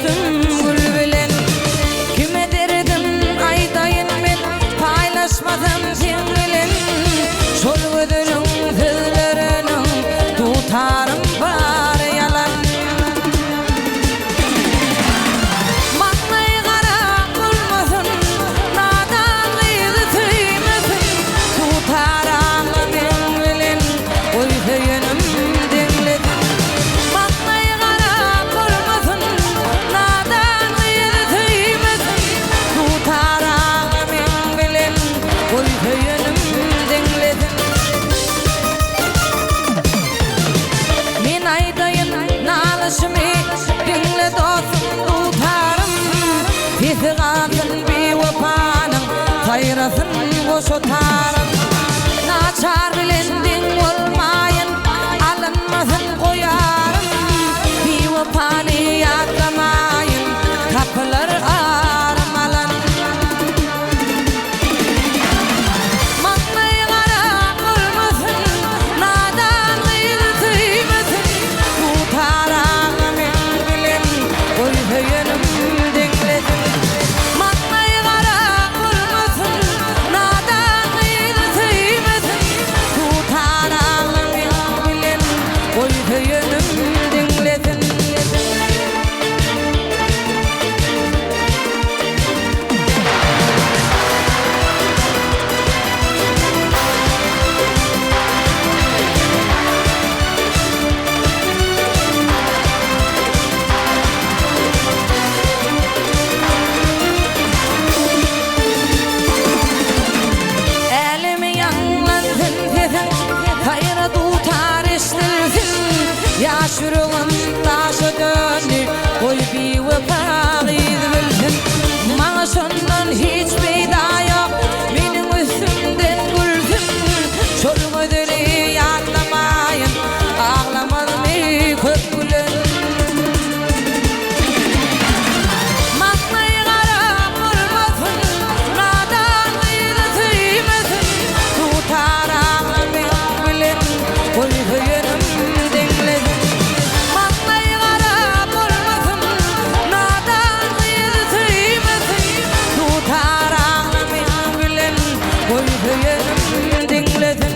küstüm gül bilen. Kime derdim aydayın men paylaşmadım sen bilen. Şol gözünün sözlerinin tutarım var yalan. Maqnay qara bulmasın, nadan qıydı tüymesin. Tutarım men bilen, oy söyünüm dinledin. Maqnay qara bulmasın, nadan qıydı tüymesin. Tutarım men bilen, oy söyünüm dinledin. Men aydayın nalışımı dinle dostum tutarım. Sesi qalsın bir vafanın sayrasın koşu tarım. Naçar bilendin olmayın alınmasın koyarım. Bir vafanı yaklamayın kapılar armalan. Maqnay qara bulmasın, nadan qıydı tüymesin. Tutarım men bilen, oy söyünüm dinledin. Maqnay qara bulmasın, nadan qıydı tüymesin. Tutarım men bilen, oy söyünüm dinledin. Elimi yanlansın sesin, hayra tutar iştirsin. Yaş yüreğim taşı döndü, oy bir vefa bilsin. Bana şundan hiç beyda yok, benim üstümden gülsün. Şol gözünü yaklamayın, ağlamadım köp gülen. Maqnay qara bulmasın, nadan qıydı tüymesin. Tutarım men bilen, oy söyünüm dinledin. Maqnay qara bulmasın, nadan qıydı tüymesin. Tutarım men bilen, oy söyünüm dinledin.